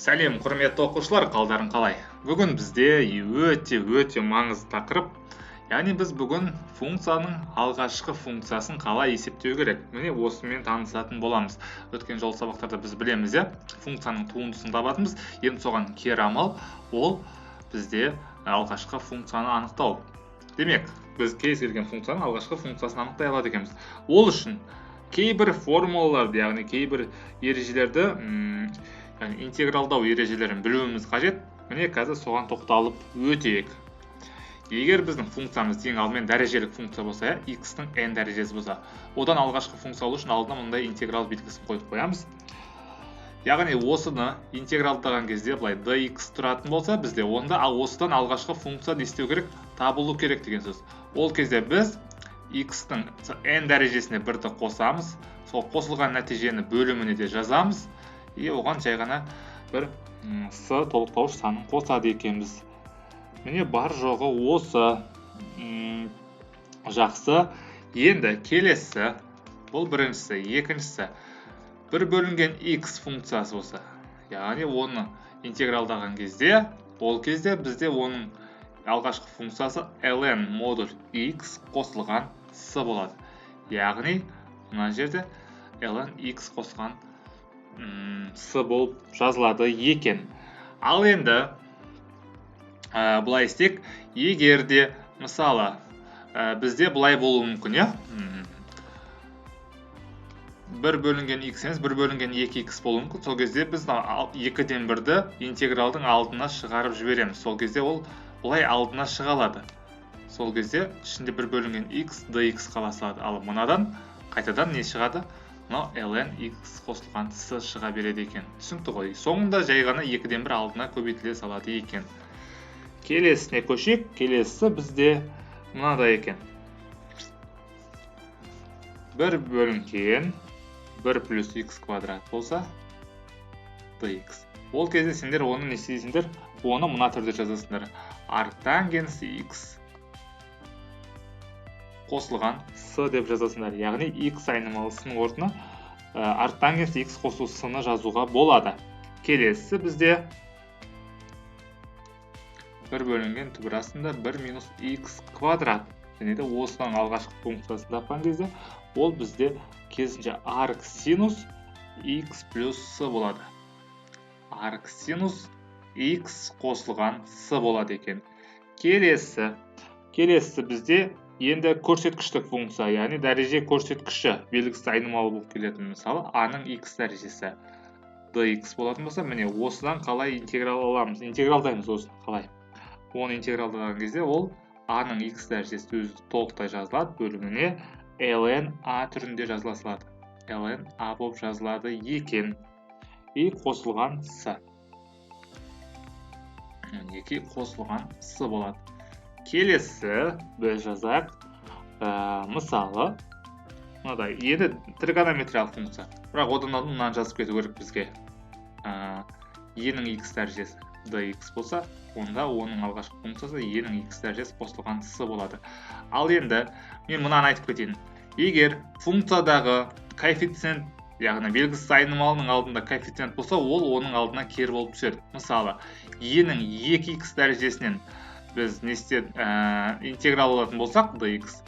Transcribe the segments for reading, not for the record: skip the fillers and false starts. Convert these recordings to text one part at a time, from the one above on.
Сәлем, құрметті оқушылар, қалдарың қалай? Бүгін бізде өте маңызды тақырып. Яғни біз бүгін функцияның алғашқы функциясын қалай есептеу керек. Міне осымен танысатын боламыз. Өткен жол сабақтарда біз білеміз, функцияның туындысын табатынбыз. Енді соған кері амал ол бізде алғашқы функцияны анықтау. Демек, біз кез келген функцияның алғашқы функциясын анықтай алады екенбіз. Ол үшін кейбір формулаларды, яғни кейбір ережелерді интегралдау ережелерін білуіміз қажет. Міне қазір соған тоқталып өтейік. Егер біздің функциямыз ең алдымен дәрежелік функция болса, x-ның n дәрежесі болса, одан алғашқы функция алу үшін алдына мындай интеграл белгісін қойып қоямыз. Яғни осыны интегралдаған кезде былай dx тұратын болса, бізде онда осыдан алғашқы функция не істеу керек? Табылу керек деген сөз. Ол кезде біз x-ның n дәрежесіне бірді қосамыз, сол қосылған нәтижені бөліміне де жазамыз. Оған жай ғана бір с толықтауыш санын қосады екенбіз. Міне бар жоғы осы. Жақсы. Енді келесі, бұл біріншісі, екіншісі. Бір бөлінген x функциясы болса, яғни оны интегралдаған кезде, ол кезде бізде оның алғашқы функциясы ln модуль x қосылған с болады. Яғни мына жерде ln x қосылған с болып жазылады екен. Ал енді былай істек, егер де мысалы бізде былай болуы мүмкін, бір бөлінген x емес, бір бөлінген 2x болуы мүмкін. Сол кезде біз 2-ден 1-ді интегралдың алдына шығарып жібереміз. Сол кезде ол былай алдына шығалады. Сол кезде ішінде бір бөлінген x, dx қаласады. Ал мынадан қайтадан не шығады? ln x қосылған с шыға береді екен. Түсінікті ғой. Соңында жай ғана 2-ден 1 алдына көбейтіле салады екен. Келесіне көшейік. Келесі бізде мынадай екен. 1 бөлінген 1 плюс x квадрат болса dx. Ол кезде сендер оны не істейсіңдер? Оны мына түрде жазасыңдар. Арктангенс x қосылған с деп жазасыңдар. Яғни x айнымалысының орнына арктангенс x қосылу с-ны жазуға болады. Келесі бізде 1 бөлінген түбір астында 1 минус x квадрат. Және де осыдан алғашқы функциясын тапқан кезде ол бізде керісінше арк синус x плюс с болады. Арк синус x қосылған с болады екен. Келесі бізде енді көрсеткіштік функция, яғни дәреже көрсеткіші белгісі айнымалы болып келетін. Мысалы, a-ның x дәрежесі dx болатын болса, міне осыдан қалай интеграл аламыз? Интегралдаймыз осыны қалай? Оны интегралдаған кезде ол a-ның x дәрежесі өзі толықтай жазылады, бөліміне ln a түрінде жазыла салады. ln a болып жазылады екен. И қосылған с. Мінекей қосылған с болады. Келесі біз жазайық. Мысалы, мынадай, енді тригонометриялық функция. Бірақ одан алдын мынаны жазып кету керек бізге. E-ның x дәрежесі dx болса, онда оның алғашқы функциясы E-ның x дәрежесі қосылған с болады. Ал енді мен мынаны айтып кетейін. Егер функциядағы коэффициент, яғни белгісіз айнымалының алдында коэффициент болса, ол оның алдына кері болып түседі. Мысалы, E-ның 2x дәрежесінен біз интеграл алатын болсақ, dx.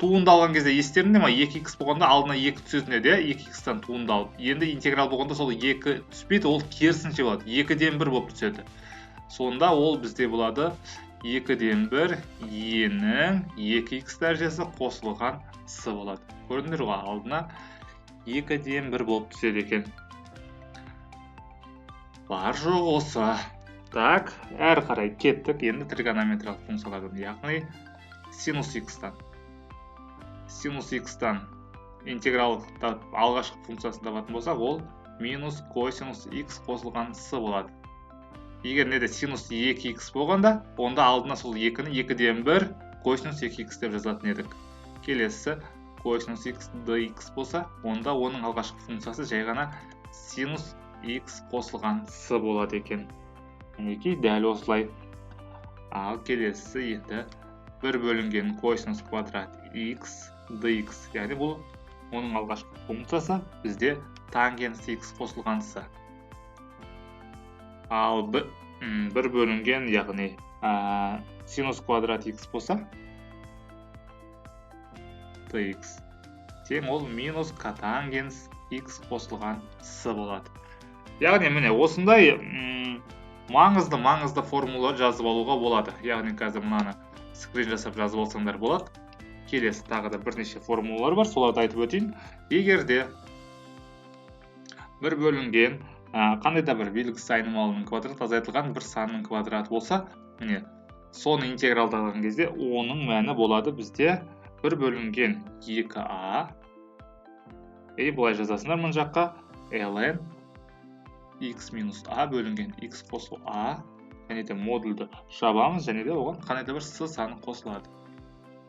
Туындалған кезде естерінде ма? 2x болғанда алдына 2 түсетіне де 2x-тан туындалып. Енді интеграл болғанда сол 2 түспейді, ол керісінше болады. 2-ден 1 болып түседі. Сонда ол бізде болады 2-ден 1 E-ның 2x дәрежесі қосылған с болады. Көрдіңдер ғой, алдына 2-ден 1 болып түседі екен. Бар жоқ осы. Так, әрі қарай кеттік. Енді тригонометриялық функциялардан, яғни синус x-тан. Синус x-тан интегралды алғашқы функциясын табатын болсақ, ол минус косинус x қосылған с болады. Егер неде синус 2x болғанда, онда алдына сол 2-ні 2-ден 1 косинус 2x деп жазатын едік. Келесі косинус x dx болса, онда оның алғашқы функциясы жай ғана синус x қосылған с болады екен. Мінекей дәл осылай. Ал келесі енді 1 бөлінген косинус квадрат x dx. Яғни бұл оның алғашқы функциясы бізде тангенс x қосылған с. ал 1 бөлінген, яғни синус квадрат x болса, tx тең ол минус котангенс x қосылған с болады. Яғни міне осындай маңызды формула жазып алуға болады. Яғни қазір мынаны скрин жасап жазып алсаңдар болады. Келесі тағы да бірнеше формулалар бар, соларды айтып өтейін. Егер де 1 бөлінген қандай да бір белгісіз айнымалының квадраты азайтылған бір санның квадраты болса, міне соны интегралдаған кезде оның мәні болады бізде 1 бөлінген 2a. Былай жазасыңдар мына жаққа ln x минус a бөлінген x қосылу a, және де модульді жабамыз, және де оған қандай да бір с саны қосылады.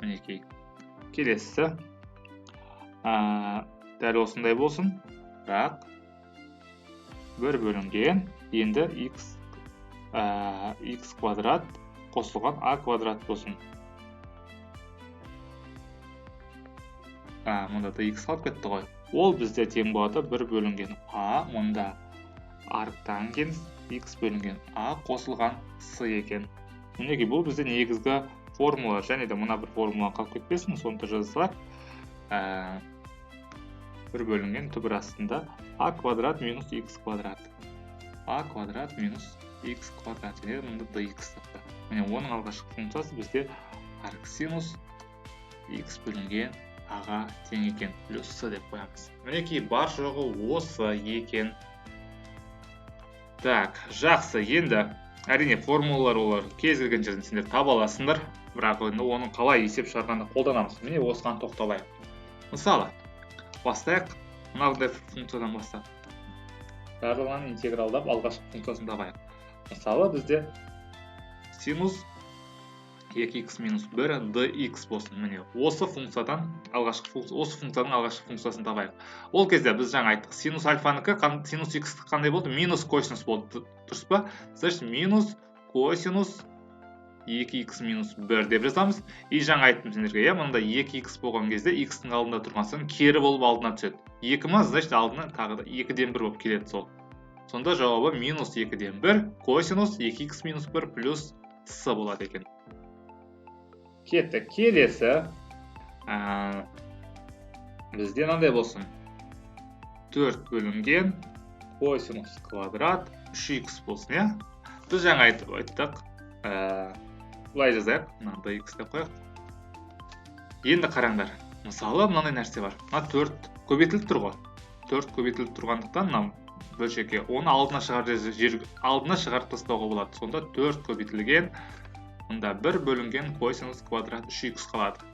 Мінекей. Келесі дәл осындай болсын, бірақ 1 бөлінген енді x квадрат қосылған a квадрат болсын. Мұнда да x қалып кетті ғой. Ол бізде тең болады 1 бөлінген a, мұнда арктангенс x бөлінген a қосылған с екен. Мінекей бұл бізде негізгі формула, және де мына бір формула қалып кетпесін, соны жазсақ, 1 бөлінген түбір астында a квадрат минус x квадрат. a квадрат минус x квадрат, және мұнда dx тапты. Міне оның алғашқы функциясы бізде арксинус x бөлінген аға тең екен, плюс с деп қоямыз. Мінекей бар жоғы осы екен. Так, жақсы. Енді әрине формулалар олар кез келген жерден сендер таба аласыңдар, бірақ оны қалай есеп шығарғанда қолданамыз. Міне осыған тоқталайық. Мысалы, бастайық мынандай функциядан бастап. Барлығын интегралдап алғашқы функциясын табайық. Мысалы, бізде синус 2x минус 1 dx болсын. Міне осы функцияның алғашқы функциясын табайық. Ол кезде біз жаңа айттық, синус альфаныкі синус x қандай болды? Минус косинус болды, дұрыс па? Значит, минус косинус 2x минус 1 деп жазамыз. И жаңа айттым сендерге, мында 2x болған кезде x-тің алдында тұрған сан кері болып алдына түседі. 2 ма, значит, алдына тағы да 2-ден 1 болып келеді сол. Сонда жауабы минус 2-ден 1 косинус 2x минус 1 плюс с болады екен. Кетті. Келесі бізде мынандай болсын. 4 бөлінген косинус квадрат 3x болсын, иә? Біз жаңа айттық. Бұлай жазайық. dx деп қояйық. Енді қараңдар. Мысалы, мынандай нәрсе бар. Мына 4 көбейтіліп тұр ғой. 4 көбейтіліп тұрғандықтан мына бөлшекке оны алдына шығарып тастауға болады. Сонда 4 көбейтілген мұнда 1 бөлінген косинус квадрат 3x қалады.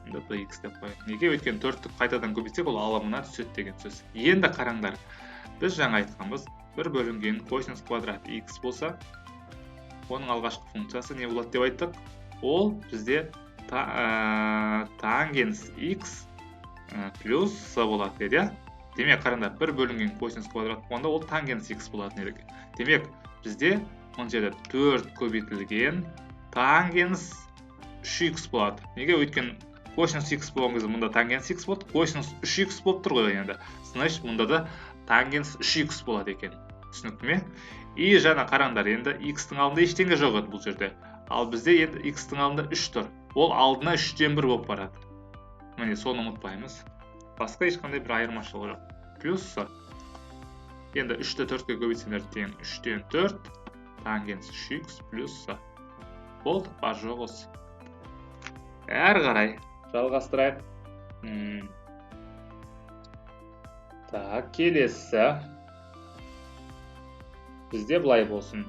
Мұнда dx деп қояйық. Неге? Өйткені 4-ті қайтадан көбейтсек, ол алымына түседі деген сөз. Енді қараңдар. Біз жаңа айтқанбыз, 1 бөлінген косинус квадрат x болса, оның алғашқы функциясы не болады деп айттық? Ол бізде тангенс x плюс с болады деді. Демек, қараңдар, 1 бөлінген косинус квадрат болғанда ол тангенс x болады недегі. Демек, бізде мына жерде 4 көбейтілген тангенс 3x болады. Неге? Өйткені косинус x болған кезде мұнда тангенс x болады, косинус 3x болып тұр ғой енді. Значит, мұнда да тангенс 3x болады екен. Түсінікті ме? И жаңа қараңдар, енді x-тің алдында ештеңе жоқ еді бұл жерде. Ал бізде енді x-тің алдында 3 тұр. Ол алдына 3-ден 1 болып барады. Міне, соны ұмытпаймыз. Басқа ешқандай бір айырмашылығы жоқ. Плюс с. Енді 3-ті 4-ке көбейтсеңдер тең 3-ден 4 тангенс 3x плюс с. Болды, бар жоқ осы. Әрі қарай жалғастырайық. Так, келесі бізде былай болсын.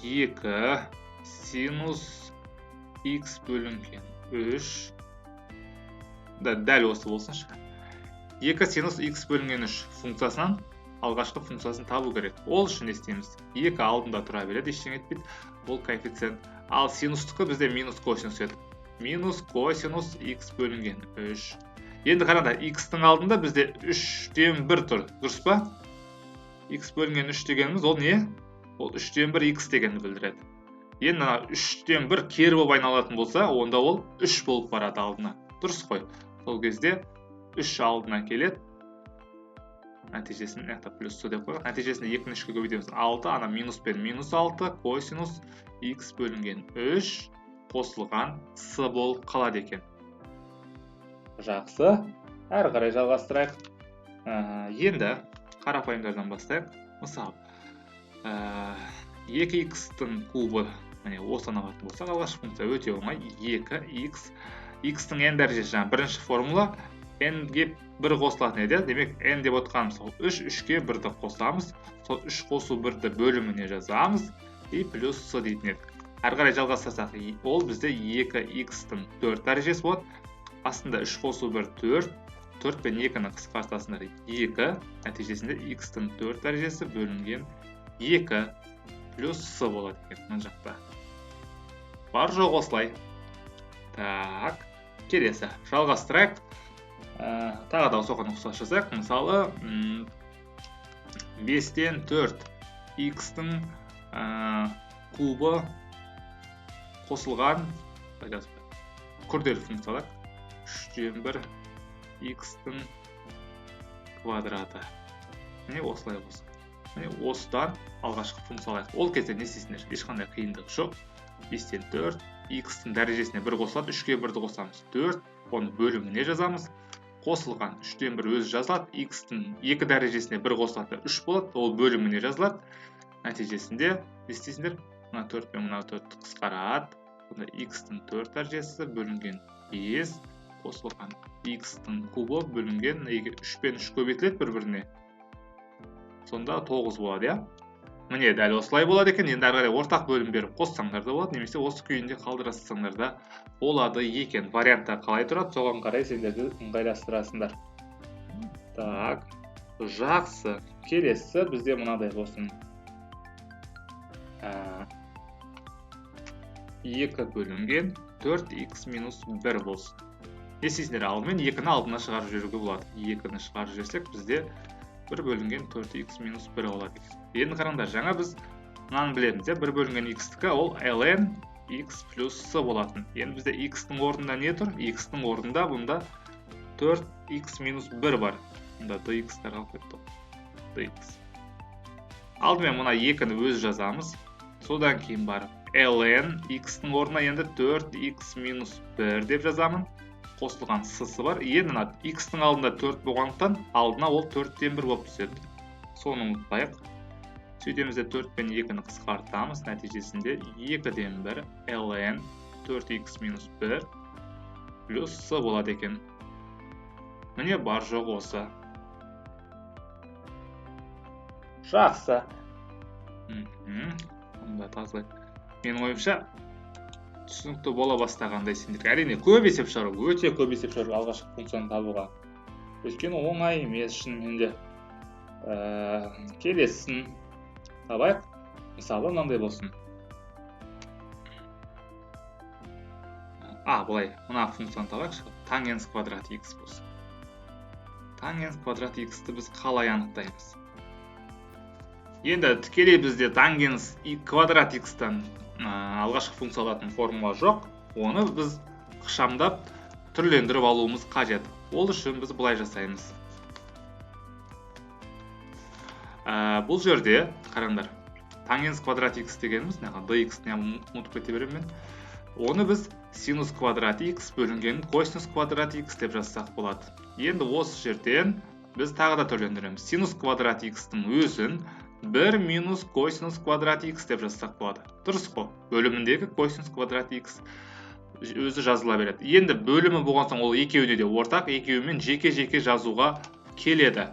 2 синус x бөлінген 3. Дәл осы болсыншы. 2 синус x бөлінген 3 функциясынан алғашқы функциясын табу керек. Ол үшін не істейміз? 2 алдында тұра береді, ештеңе етпейді. Бұл коэффициент. Ал синустықы бізде минус косинус еді. Минус косинус x бөлінген 3. Енді қараңдар, x-тің алдында бізде 3-ден 1 тұр. Дұрыс па? X бөлінген 3 дегеніміз ол не? Ол 3-ден 1 x дегенді білдіреді. Енді 3-ден 1 кері болып айналатын болса, онда ол 3 болып барады алдына. Дұрыс қой. Сол кезде 3 алдына келеді. нәтижесін плюс с деп қойдық. Нәтижесінде 2-ні 3-ке көбейтеміз 6, ана минус пен минус 6 косинус x бөлінген 3 қосылған с болып қалады екен. Жақсы. Әрі қарай жалғастырайық. Енді қарапайымдардан бастайық. Мысалы, 2x-тің кубы, осыны алатын болсақ, алғашқы функция өте оңай. 2x, x-тің n дәрежесі, бірінші формула n-ге 1 қосылатын еді. Демек, n деп отқанымыз 3, 3-ке 1-ді қосамыз. Сол 3 қосу 1-ді бөліміне жазамыз. И плюс с дейтін еді. Әрі қарай жалғастырсақ, ол бізде 2x-тің 4 дәрежесі болады. Астында 3 қосу 1 4, 4 пен 2-ні қысқартасыңдар 2, нәтижесінде x-тің 4 дәрежесі бөлінген 2 плюс с болады екен мына жақта. Бар жоқ осылай. Так, келесі жалғастырайық. Тағы да соған ұқсас жасайық. Мысалы, 5-тен 4 x-тің кубы қосылған күрделі функциялар 3-тен 1 x-тің квадраты. Осылай болсын. Осыдан алғашқы функция алайық. Ол кезде не істейсіңдер? Ешқандай қиындық жоқ. 5-тен 4 x-тің дәрежесіне 1 қосылады, 3-ке 1-ді қосамыз 4, оны бөліміне жазамыз. Қосылған 3-тен 1 өзі жазылады, x-тің 2 дәрежесіне 1 қосылады, 3 болады, ол бөліміне жазылады. Нәтижесінде не істейсіңдер? Мына 4 пен мына 4-ті қысқарады. Онда x-тің 4 дәрежесі бөлінген 5 қосылған x-тің кубы бөлінген 3 пен 3 көбейтіледі бір-біріне. Сонда 9 болады, иә? Міне дәл осылай болады екен. Енді әрі қарай ортақ бөлім беріп қоссаңдар да болады, немесе осы күйінде қалдырасаңдар да болады екен. Вариантта қалай тұрады, соған қарай сендерді ыңғайластырасыңдар. Так, жақсы. Келесі бізде мынадай болсын. 2 бөлінген 4x минус 1 болсын. Не істейсіңдер? Алдымен 2-ні алдына шығарып жіберуге болады. 2-ні шығарып жіберсек, бізде 1 бөлінген 4x минус 1 болады. Енді қараңдар, жаңа біз мынаны білеміз. 1 бөлінген x-тікі ол ln x плюс с болатын. Енді бізде x-тің орнында не тұр? X-тің орнында бұнда 4x минус 1 бар. Бұнда dx-тар қалып кетті. dx. Алдымен мұна 2-ні өз жазамыз. Содан кейін барып ln x-тің орнына енді 4x минус 1 деп жазамын. Қосылған с-сы бар. Енді x-тің алдында 4 болғандықтан алдына ол 4-тен 1 болып түседі. Соны ұмытпайық. Сөйтемізде 4 пен 2-ні қысқартамыз. Нәтижесінде 2-ден 1 ln 4x минус 1 плюс с болады екен. Міне бар жоқ осы. Жақсы. Онда тазылайық. Менің ойымша түсінікті бола бастағандай сендерге. Әрине көп есеп шығару, өте көп есеп шығару алғашқы функцияны табуға. Өйткені оңай емес шынымен де. Келесін табайық. Мысалы мынандай болсын. Былай, мына функцияны табайықшы. Тангенс квадрат x болсын. Тангенс квадрат x-ті біз қалай анықтаймыз? Енді тікелей бізде тангенс квадрат x-тан алғашқы функция алатын формула жоқ. Оны біз ықшамдап түрлендіріп алуымыз қажет. Ол үшін біз былай жасаймыз. Бұл жерде қараңдар. Тангенс квадрат x дегеніміз, dx-ні ұмытып кете беремін. Оны біз синус квадрат x бөлінген косинус квадрат x деп жазсақ болады. Енді осы жерден біз тағы да түрлендіреміз. Синус квадрат x-тің өзін 1 минус косинус квадрат x деп жазсақ болады. Дұрыс қой. Бөліміндегі косинус квадрат x өзі жазыла береді. Енді бөлімі болған соң ол екеуіне де ортақ, екеуімен жеке-жеке жазуға келеді.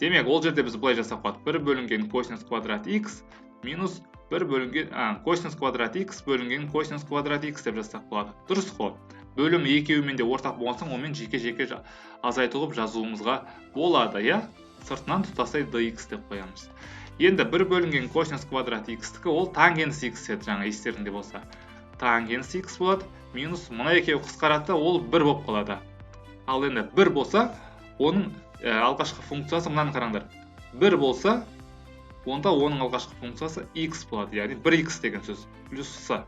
Демек, ол жерде біз былай жасақ болады. 1 бөлінген косинус квадрат x минус 1 бөлінген косинус квадрат x бөлінген косинус квадрат x деп жазсақ болады. Дұрыс қой. Бөлімі екеуімен де ортақ болған соң, онымен жеке-жеке азайтылып жазуымызға болады, иә? Сыртынан тұтастай dx деп қоямыз. Енді 1 бөлінген косинус квадрат x-тікі ол тангенс x еді, жаңа естеріңде болса. Тангенс x болады, минус мұна екеуі қысқарады, ол 1 болып қалады. Ал енді 1 болса, оның алғашқы функциясы мынаны қараңдар. 1 болса, онда оның алғашқы функциясы x болады, яғни 1x деген сөз, плюс с.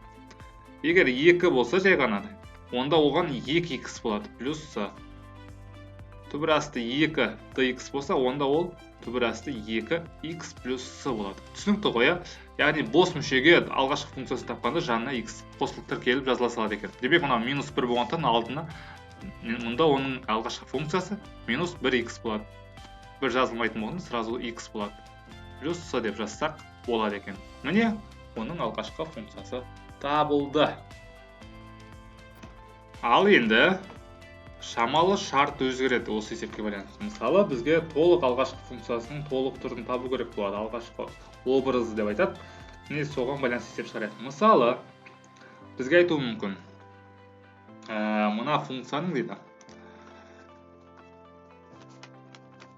Егер 2 болса жай ғана, онда оған 2x болады, плюс с. түбір асты 2 dx болса, онда ол түбір асты 2x плюс с болады. Түсінікті ғой, яғни бос мүшеге алғашқы функциясын тапқанда жанына x қосылып тіркеліп жазыла салады екен. Демек, мына минус 1 болғандықтан алдына мұнда оның алғашқы функциясы минус 1x болады. Бір жазылмайтын болғанда сразу x болады. Плюс с деп жазсақ болады екен. Міне, оның алғашқы функциясы табылды. Ал енді шамалы шарт өзгереді осы есепке байланысты. Мысалы, бізге толық алғашқы функциясының толық түрін табу керек болады. Алғашқы образы деп айтады. Міне соған байланысты есеп шығарайық. Мысалы, бізге айтуы мүмкін. Мына функцияның дейді.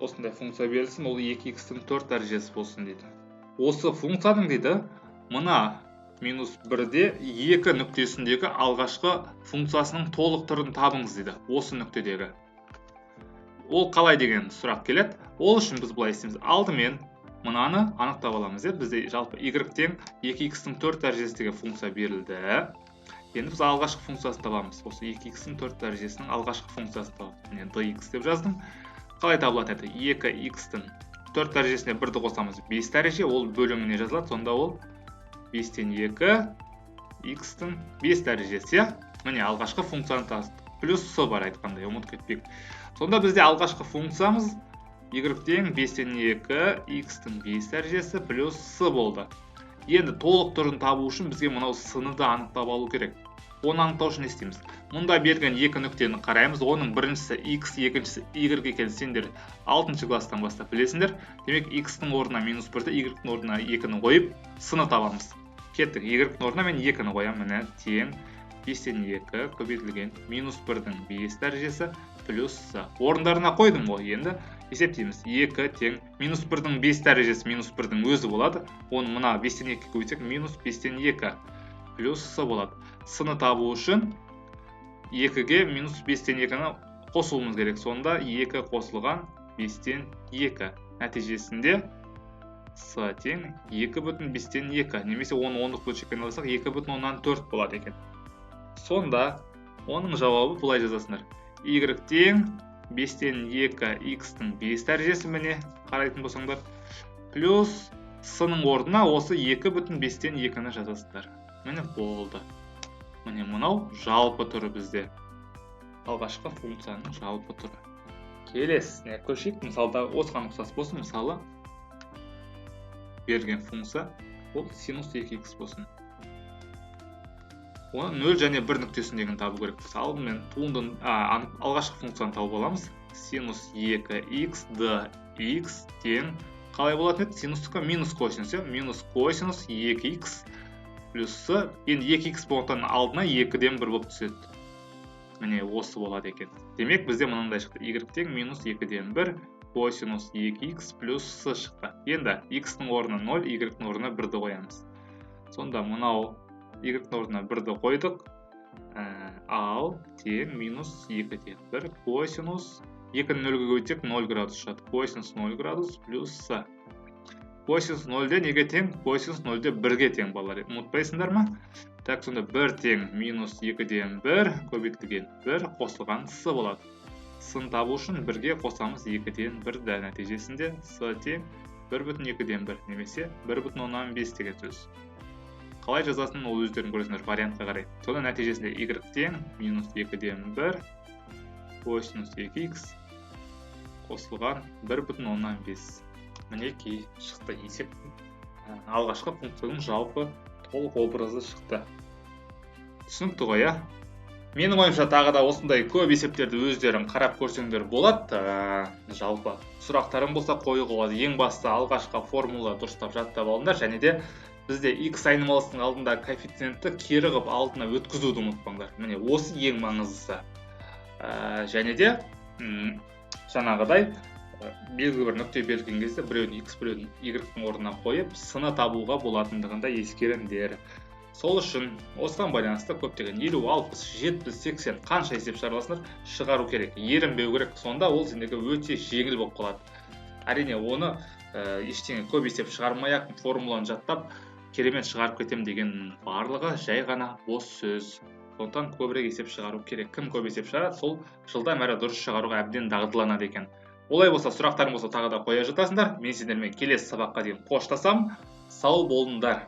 Осындай функция берілсін, ол 2x-тің 4 дәрежесі болсын дейді. Осы функцияның дейді, мына минус 1-де 2 нүктесіндегі алғашқы функциясының толық түрін табыңыз дейді. Осы нүктедегі. Ол қалай деген сұрақ келеді. Ол үшін біз былай істейміз. Алдымен мынаны анықтап аламыз. Бізде жалпы y тең 2x-тің 4 дәрежесіндегі функция берілді. Енді біз алғашқы функциясын табамыз. Осы 2x-тің 4 дәрежесінің алғашқы функциясын табамыз. Міне dx деп жаздым. Қалай табылады? 2x-тің 4 дәрежесіне 1-ді қосамыз. 5 дәреже, ол бөліміне жазылады. Сонда ол 5-тен 2 x-тің 5 дәрежесі. Міне алғашқы функцияны таздық. Плюс с бар айтқандай, ұмытып кетпейік. Сонда бізде алғашқы функциямыз y тең 5-тен 2 x-тің 5 дәрежесі плюс с болды. Енді толық түрін табу үшін бізге мынау с-ны да анықтап алу керек. Оны анықтау үшін не істейміз? Мұнда берген екі нүктені қараймыз. Оның біріншісі x, екіншісі y екенін сендер 6-шы класстан бастап білесіңдер. Демек x-тің орнына минус 1-ді, y-тің орнына 2-ні қойып, с-ны табамыз. Кеттік, y-тің орнына мен 2-ні қоямын. Міне тең 5-тен 2 көбейтілген минус 1-дің 5 дәрежесі плюс с. Орындарына қойдым ғой, енді есептейміз. 2 тең минус 1-дің 5 дәрежесі минус 1-дің өзі болады. Оны мына 5-тен 2 көбейтсек минус 5-тен 2 плюс с болады. С-ны табу үшін 2-ге минус 5-тен 2-ні қосуымыз керек. Сонда 2 қосылған 5-тен 2 нәтижесінде с тең 2,5-тен 2. Немесе оны ондық бөлшекке айналдырсақ 2,4 болады екен. Сонда оның жауабы былай жазасыңдар. Y тең 5-тен 2 x-тің 5 дәрежесі міне қарайтын болсаңдар. Плюс с-ның орнына осы 2,5-тен 2-ні жазасыңдар. Міне болды. Міне мынау жалпы түрі бізде. Алғашқы функцияның жалпы түрі. Келесіне көшейік. Мысалда осыған ұқсас болсын. Мысалы берген функция ол синус 2x болсын. Оны 0 және 1 нүктесіндегін табу керек. Мысалы мен туындың алғашқы функцияны тауып аламыз. Синус 2x dx тең қалай болатын еді? Синустікі минус косинус. Минус косинус 2x плюс с. Енді 2x болғандықтан алдына 2-ден 1 болып түседі. Міне осы болады екен. Демек бізде мынандай шықты. Y тең минус 2-ден 1 косинус 2x плюс с шықты. Енді x-тің орнына 0, y-тің орнына 1-ді қоямыз. Сонда мынау y-тің орнына 1-ді қойдық. Ал тең минус 2-ден 1 косинус 2-ні 0-ге көбейтсек 0 градус шығады. Косинус 0 градус плюс с. Косинус 0-де неге тең? Косинус 0-де 1-ге тең балалар. Ұмытпайсыңдар ма? Так, сонда 1 тең минус 2-ден 1 көбейтілген 1 қосылған с болады. С-ны табу үшін 1-ге қосамыз 2-ден 1-ді нәтижесінде с тең 1,2-ден 1 немесе 1,5 деген сөз. Қалай жазасын ол өздерін көресіңдер вариантқа қарай. Сонда нәтижесінде y тең минус 2-ден 1 косинус 2x қосылған 1,5. Мінекей шықты есеп. Алғашқы функцияның жалпы толық образы шықты. Түсінікті ғой, Менің ойымша тағы да осындай көп есептерді өздерің қарап көрсеңдер болады. Жалпы сұрақтарым болса қоюға болады. Ең басты алғашқы формула дұрыстап жаттап алыңдар, және де бізде x айнымалысының алдында коэффициентті кері қылып алдына өткізуді ұмытпаңдар. Міне осы ең маңыздысы. Және де жаңағыдай белгілі бір нүкте берілген кезде біреуін x біреуін y-тің орнына қойып с-ны табуға болатындығында ескеріңдер. Сол үшін осыған байланысты көптеген 50, 60, 70, 80 қанша есеп шығарыласыңдар шығару керек. Ерінбеу керек. Сонда ол сендерге өте жеңіл болып қалады. Әрине оны ештеңе көп есеп шығармай-ақ формуланы жаттап керемет шығарып кетем деген барлығы жай ғана бос сөз. сондықтан көбірек есеп шығару керек. Кім көп есеп шығарады, сол жылдам әрі дұрыс шығаруға әбден дағдыланады екен. Олай болса, сұрақтарың болса тағы да қоя жатасыңдар. Мен сендермен келесі сабаққа дейін қоштасам. Сау болыңдар.